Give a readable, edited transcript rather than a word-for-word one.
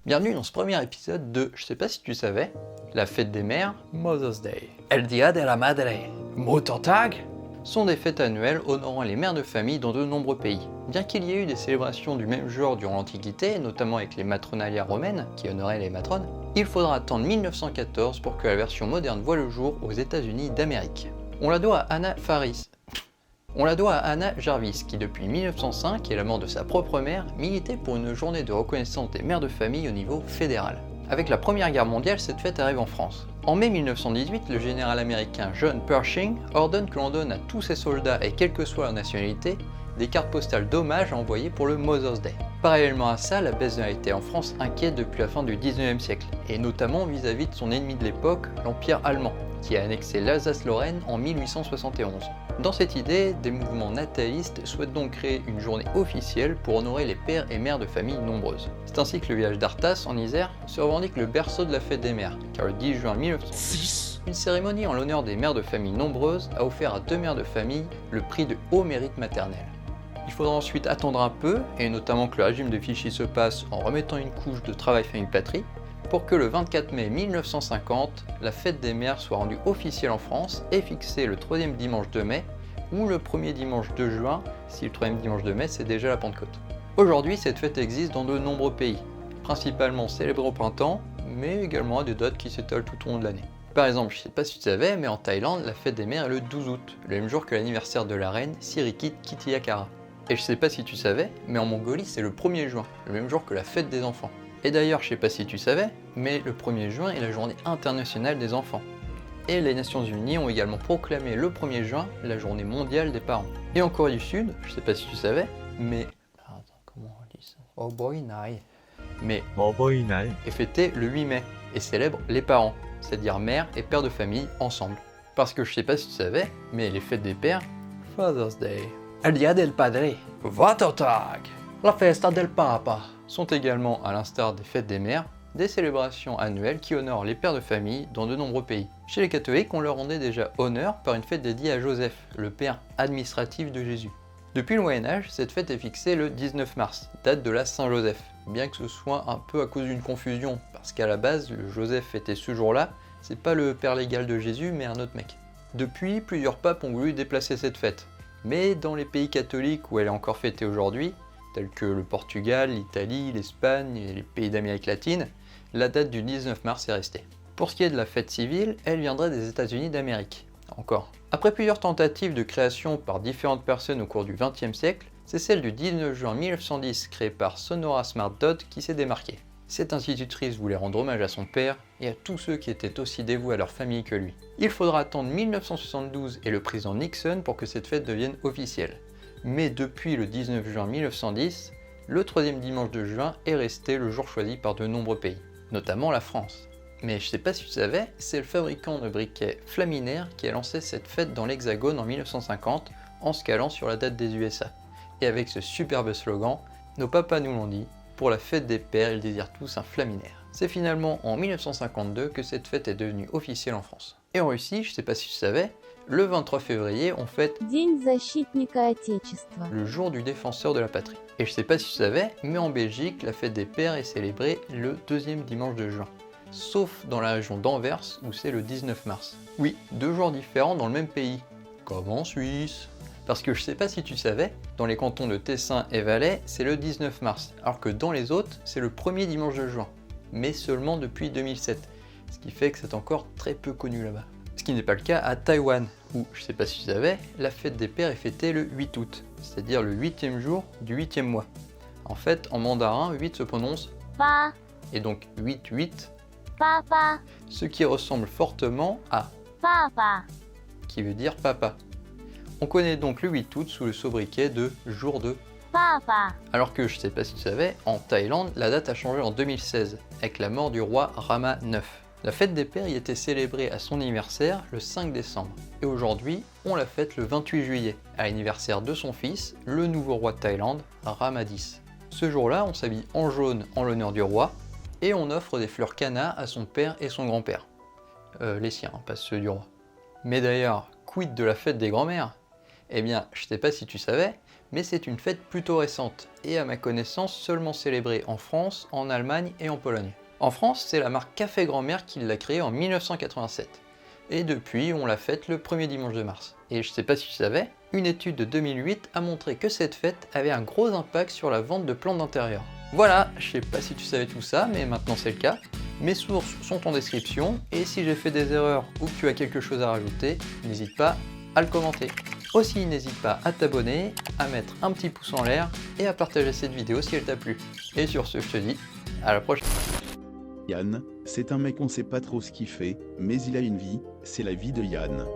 Bienvenue dans ce premier épisode de Je sais pas si tu savais, la fête des mères, Mother's Day. El Día de la Madre, Muttertag, sont des fêtes annuelles honorant les mères de famille dans de nombreux pays. Bien qu'il y ait eu des célébrations du même genre durant l'Antiquité, notamment avec les Matronalia romaines, qui honoraient les matrones, il faudra attendre 1914 pour que la version moderne voie le jour aux États-Unis d'Amérique. On la doit à Anna Jarvis, qui depuis 1905 et la mort de sa propre mère, militait pour une journée de reconnaissance des mères de famille au niveau fédéral. Avec la Première Guerre mondiale, cette fête arrive en France. En mai 1918, le général américain John Pershing ordonne que l'on donne à tous ses soldats, et quelle que soit leur nationalité, des cartes postales d'hommage à envoyer pour le Mother's Day. Parallèlement à ça, la baisse de la natalité en France inquiète depuis la fin du 19e siècle, et notamment vis-à-vis de son ennemi de l'époque, l'Empire allemand, qui a annexé l'Alsace-Lorraine en 1871. Dans cette idée, des mouvements natalistes souhaitent donc créer une journée officielle pour honorer les pères et mères de familles nombreuses. C'est ainsi que le village d'Artas, en Isère, se revendique le berceau de la fête des mères, car le 10 juin 1906, une cérémonie en l'honneur des mères de familles nombreuses a offert à 2 mères de famille le prix de haut mérite maternel. Il faudra ensuite attendre un peu, et notamment que le régime de Vichy se passe en remettant une couche de travail famille-patrie, pour que le 24 mai 1950, la fête des mères soit rendue officielle en France et fixée le 3e dimanche de mai ou le 1er dimanche de juin, si le 3e dimanche de mai c'est déjà la Pentecôte. Aujourd'hui, cette fête existe dans de nombreux pays, principalement célébrée au printemps, mais également à des dates qui s'étalent tout au long de l'année. Par exemple, je sais pas si tu savais, mais en Thaïlande, la fête des mères est le 12 août, le même jour que l'anniversaire de la reine Sirikit Kittiakara. Et je sais pas si tu savais, mais en Mongolie c'est le 1er juin, le même jour que la fête des enfants. Et d'ailleurs, je sais pas si tu savais, mais le 1er juin est la journée internationale des enfants. Et les Nations Unies ont également proclamé le 1er juin la journée mondiale des parents. Et en Corée du Sud, je sais pas si tu savais, mais... Attends, comment on dit ça? Oboinai. Mais... 어버이날. est fêté le 8 mai, et célèbre les parents, c'est-à-dire mère et père de famille ensemble. Parce que je sais pas si tu savais, mais les fêtes des pères, Father's Day, El Día del Padre, Vatertag, la Festa del Papa, sont également, à l'instar des fêtes des mères, des célébrations annuelles qui honorent les pères de famille dans de nombreux pays. Chez les catholiques, on leur rendait déjà honneur par une fête dédiée à Joseph, le père administratif de Jésus. Depuis le Moyen-Âge, cette fête est fixée le 19 mars, date de la Saint-Joseph, bien que ce soit un peu à cause d'une confusion, parce qu'à la base, le Joseph fêté ce jour-là, c'est pas le père légal de Jésus, mais un autre mec. Depuis, plusieurs papes ont voulu déplacer cette fête, mais dans les pays catholiques où elle est encore fêtée aujourd'hui, tels que le Portugal, l'Italie, l'Espagne et les pays d'Amérique latine, la date du 19 mars est restée. Pour ce qui est de la fête civile, elle viendrait des États-Unis d'Amérique. Encore. Après plusieurs tentatives de création par différentes personnes au cours du XXe siècle, c'est celle du 19 juin 1910 créée par Sonora Smart Dodd qui s'est démarquée. Cette institutrice voulait rendre hommage à son père et à tous ceux qui étaient aussi dévoués à leur famille que lui. Il faudra attendre 1972 et le président Nixon pour que cette fête devienne officielle. Mais depuis le 19 juin 1910, le 3e dimanche de juin est resté le jour choisi par de nombreux pays, notamment la France. Mais je sais pas si tu savais, c'est le fabricant de briquets Flaminaire qui a lancé cette fête dans l'Hexagone en 1950 en se calant sur la date des USA. Et avec ce superbe slogan, nos papas nous l'ont dit, pour la fête des pères, ils désirent tous un Flaminaire. C'est finalement en 1952 que cette fête est devenue officielle en France. Et en Russie, je sais pas si tu savais, le 23 février, on fête День защитника Отечества. le jour du défenseur de la patrie. Et je sais pas si tu savais, mais en Belgique, la fête des pères est célébrée le 2e dimanche de juin. Sauf dans la région d'Anvers, où c'est le 19 mars. Oui, 2 jours différents dans le même pays. Comme en Suisse. Parce que je sais pas si tu savais, dans les cantons de Tessin et Valais, c'est le 19 mars, alors que dans les autres, c'est le 1er dimanche de juin. Mais seulement depuis 2007. Ce qui fait que c'est encore très peu connu là-bas. Ce qui n'est pas le cas à Taïwan, où, je sais pas si tu savais, la fête des pères est fêtée le 8 août, c'est-à-dire le 8e jour du 8e mois. En fait, en mandarin, 8 se prononce Па, et donc 8-8, папа, ce qui ressemble fortement à папа. qui veut dire papa. On connaît donc le 8 août sous le sobriquet de jour de. Papa. Alors que je sais pas si tu savais, en Thaïlande, la date a changé en 2016, avec la mort du roi Rama IX. La fête des pères y était célébrée à son anniversaire le 5 décembre. Et aujourd'hui, on la fête le 28 juillet, à l'anniversaire de son fils, le nouveau roi de Thaïlande, Rama X. Ce jour-là, on s'habille en jaune en l'honneur du roi, et on offre des fleurs canna à son père et son grand-père. Les siens, pas ceux du roi. Mais d'ailleurs, quid de la fête des grands-mères? Eh bien, je sais pas si tu savais, mais c'est une fête plutôt récente, et à ma connaissance seulement célébrée en France, en Allemagne et en Pologne. En France, c'est la marque Café Grand-Mère qui l'a créée en 1987. Et depuis, on la fête le premier dimanche de mars. Et je sais pas si tu savais, une étude de 2008 a montré que cette fête avait un gros impact sur la vente de plantes d'intérieur. Voilà, je sais pas si tu savais tout ça, mais maintenant c'est le cas. Mes sources sont en description, et si j'ai fait des erreurs ou que tu as quelque chose à rajouter, n'hésite pas à le commenter. Aussi, n'hésite pas à t'abonner, à mettre un petit pouce en l'air et à partager cette vidéo si elle t'a plu. Et sur ce, je te dis à la prochaine. Yann, c'est un mec on sait pas trop ce qu'il fait, mais il a une vie, c'est la vie de Yann.